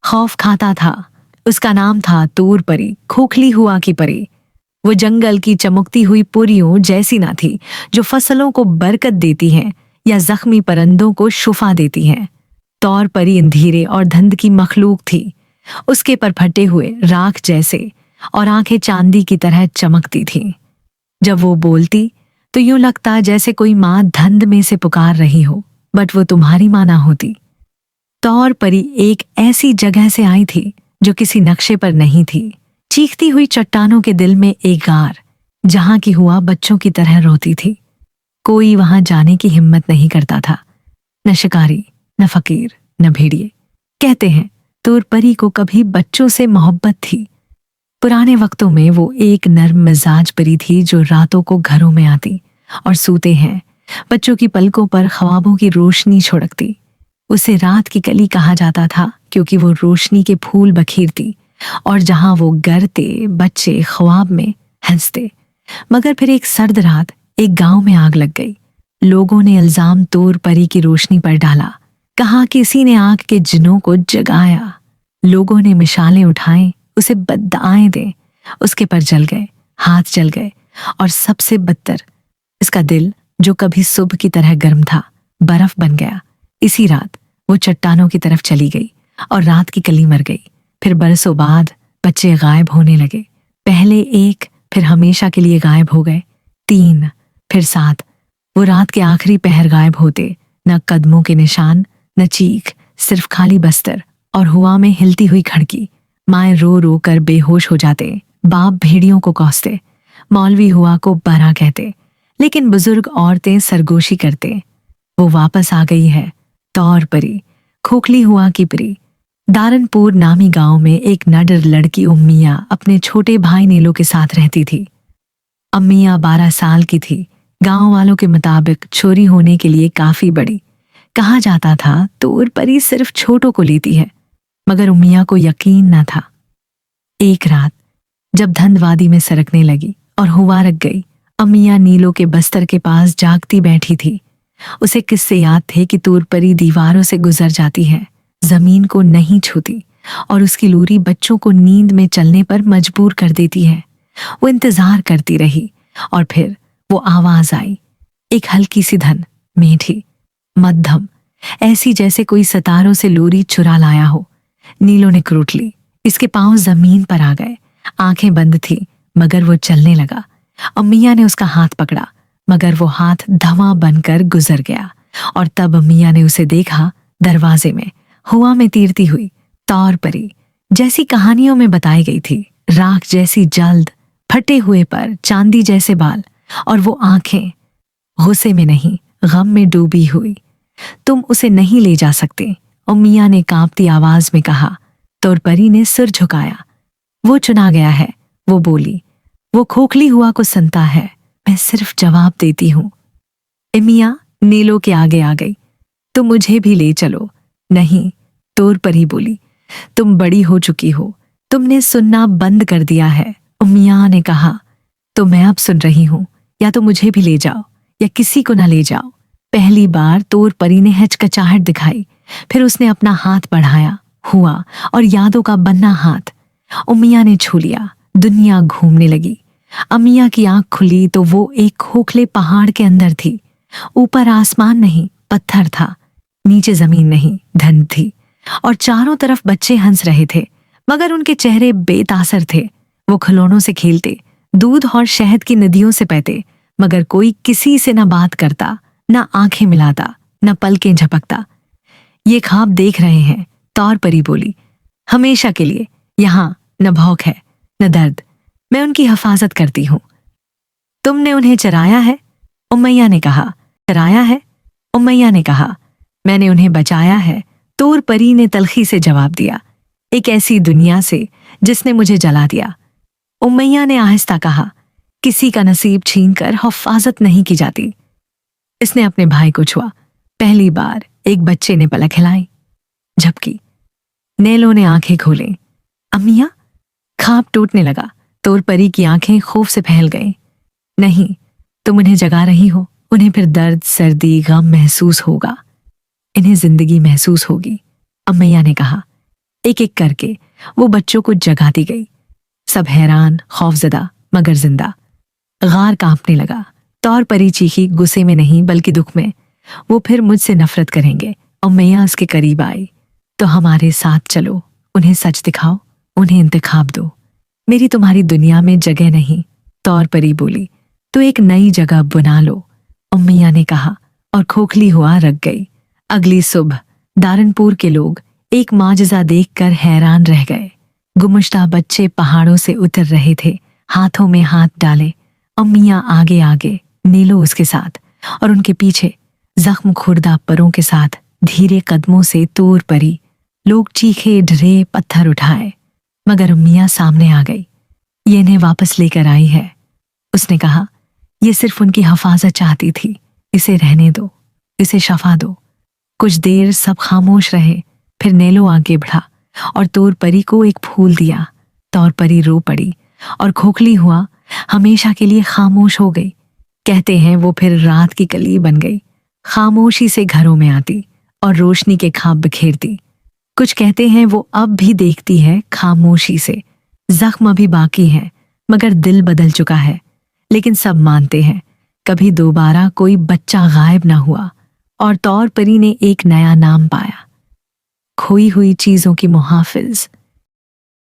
खौफ खाता था। उसका नाम था तूर परी, खोखली हुआ की परी। वो जंगल की चमकती हुई पुरियों जैसी ना थी जो फसलों को बरकत देती हैं या जख्मी परिंदों को शुफा देती हैं। तौर परी अंधेरे और धुंध की मखलूक थी। उसके पर फटे हुए राख जैसे और आंखें चांदी की तरह चमकती थीं। जब वो बोलती तो यूं लगता जैसे कोई माँ धुंध में से पुकार रही हो, बट वो तुम्हारी माँ ना होती। तौर परी एक ऐसी जगह से आई थी जो किसी नक्शे पर नहीं थी। चीखती हुई चट्टानों के दिल में एक गार, जहां की हुआ बच्चों की तरह रोती थी। कोई वहां जाने की हिम्मत नहीं करता था, न शिकारी, न फकीर, न भेड़िए। कहते हैं तूर परी को कभी बच्चों से मोहब्बत थी। पुराने वक्तों में वो एक नर्म मिजाज परी थी जो रातों को घरों में आती और सूते हैं बच्चों की पलकों पर ख्वाबों की रोशनी छिड़कती। उसे रात की कली कहा जाता था क्योंकि वो रोशनी के फूल बखेरती और जहां वो गरते बच्चे ख्वाब में हंसते। मगर फिर एक सर्द रात एक गांव में आग लग गई। लोगों ने इल्जाम तूर परी की रोशनी पर डाला। कहा किसी ने आग के जिनों को जगाया। लोगों ने मिसालें उठाएं, उसे बदआएं दें। उसके पर जल गए, हाथ जल गए और सबसे बदतर इसका दिल जो कभी सुबह की तरह गर्म था, बर्फ बन गया। इसी रात वो चट्टानों की तरफ चली गई और रात की कली मर गई। फिर बरसों बाद बच्चे गायब होने लगे। पहले एक, फिर हमेशा के लिए गायब हो गए। 3, फिर 7। वो रात के आखिरी पहर गायब होते। न कदमों के निशान, न चीख, सिर्फ खाली बस्तर और हवा में हिलती हुई खड़की। माए रो रो कर बेहोश हो जाते। बाप भेड़ियों को कोसते। मौलवी हुआ को बरा कहते, लेकिन बुजुर्ग औरतें सरगोशी करते। वो वापस आ गई है, तौर परी, खोखली हुआ की परी। दारनपुर नामी गांव में एक नडर लड़की उम्मिया अपने छोटे भाई नीलो के साथ रहती थी। अम्मिया 12 साल की थी। गांव वालों के मुताबिक छोरी होने के लिए काफी बड़ी। कहा जाता था तूर परी सिर्फ छोटों को लेती है, मगर उम्मिया को यकीन न था। एक रात जब धुंध वादी में सरकने लगी और हुआ रख गई, अम्मिया नीलो के बस्तर के पास जागती बैठी थी। उसे किस्से याद थे कि तूर परी दीवारों से गुजर जाती है, जमीन को नहीं छूती और उसकी लूरी बच्चों को नींद में चलने पर मजबूर कर देती है। वो इंतजार करती रही और फिर वो आवाज आई, एक हल्की सी धन, मीठी, मध्यम, ऐसी जैसे कोई सितारों से लूरी चुरा लाया हो। नीलो ने क्रूट ली। इसके पांव जमीन पर आ गए। आंखें बंद थी मगर वो चलने लगा। अम्मिया ने उसका हाथ पकड़ा मगर वो हाथ धवां बनकर गुजर गया और तब अम्मिया ने उसे देखा दरवाजे में, हुआ में तीरती हुई, तौर परी जैसी कहानियों में बताई गई थी। राख जैसी जल्द, फटे हुए पर, चांदी जैसे बाल और वो आंखें गुस्से में नहीं गम में डूबी हुई। तुम उसे नहीं ले जा सकते, अम्मिया ने कांपती आवाज में कहा। तौर परी ने सिर झुकाया। वो चुना गया है, वो बोली। वो खोखली हुआ को सुनता है, मैं सिर्फ जवाब देती हूं। अम्मिया नीलो के आगे आ गई। तुम मुझे भी ले चलो। नहीं, तौर परी बोली, तुम बड़ी हो चुकी हो, तुमने सुनना बंद कर दिया है। अम्मिया ने कहा, तो मैं अब सुन रही हूं, या तो मुझे भी ले जाओ या किसी को ना ले जाओ। पहली बार तौर परी ने हिचकिचाहट दिखाई, फिर उसने अपना हाथ बढ़ाया, हुआ और यादों का बन्ना हाथ अम्मिया ने छू लिया। दुनिया घूमने लगी। अम्मिया की आंख खुली तो वो एक खोखले पहाड़ के अंदर थी। ऊपर आसमान नहीं, पत्थर था। नीचे जमीन नहीं, धुंध थी और चारों तरफ बच्चे हंस रहे थे, मगर उनके चेहरे बेतासर थे। वो खिलौनों से खेलते, दूध और शहद की नदियों से बहते, मगर कोई किसी से न बात करता, न आंखें मिलाता, न पलकें झपकता। ये ख्वाब देख रहे हैं, तौर परी बोली, हमेशा के लिए। यहां न भौंक है न दर्द, मैं उनकी हिफाजत करती हूं। तुमने उन्हें चराया है? उम्मैया ने कहा। चराया है? उम्मैया ने कहा। मैंने उन्हें बचाया है, तौर परी ने तलखी से जवाब दिया। एक ऐसी दुनिया से जिसने मुझे जला दिया। उम्मैया ने आहिस्ता कहा, किसी का नसीब छीनकर हिफाजत नहीं की जाती। इसने अपने भाई को छुआ। पहली बार एक बच्चे ने पलक हिलाई, झपकी। नेलो ने आंखें खोली। अम्मिया? ख्वाब टूटने लगा। तौर परी की आंखें खौफ से फैल गईं। नहीं, तुम उन्हें जगा रही हो। उन्हें फिर दर्द, सर्दी, गम महसूस होगा। इन्हें जिंदगी महसूस होगी, अम्मैया ने कहा। एक एक करके वो बच्चों को जगाती गई। सब हैरान, खौफजदा मगर जिंदा। गार कांपने लगा। तौर परी चीखी, गुस्से में नहीं बल्कि दुख में। वो फिर मुझसे नफरत करेंगे। और मैया उसके करीब आई। तो हमारे साथ चलो, उन्हें सच दिखाओ, उन्हें इंतखाब दो। मेरी तुम्हारी दुनिया में जगह नहीं, तौर परी बोली। तो एक नई जगह बना लो, मैया ने कहा और खोखली हुआ रख गई। अगली सुबह दारनपुर के लोग एक माजजा देखकर हैरान रह गए। गुमशुदा बच्चे पहाड़ों से उतर रहे थे, हाथों में हाथ डाले। अम्मियाँ आगे आगे, नीलो उसके साथ, और उनके पीछे जख्म खुर्दा परों के साथ धीरे कदमों से तूर परी। लोग चीखे, डरे, पत्थर उठाए, मगर अम्मियाँ सामने आ गई। ये इन्हें वापस लेकर आई है, उसने कहा। ये सिर्फ उनकी हिफाजत चाहती थी, इसे रहने दो, इसे शफा दो। कुछ देर सब खामोश रहे, फिर नेलो आगे बढ़ा और तौर परी को एक फूल दिया। तौर परी रो पड़ी और खोखली हुआ हमेशा के लिए खामोश हो गई। कहते हैं वो फिर रात की कली बन गई, खामोशी से घरों में आती और रोशनी के खाब बिखेरती। कुछ कहते हैं वो अब भी देखती है खामोशी से। जख्म अभी बाकी है मगर दिल बदल चुका है। लेकिन सब मानते हैं कभी दोबारा कोई बच्चा गायब ना हुआ और तौर परी ने एक नया नाम पाया, खोई हुई चीजों की मुहाफिज।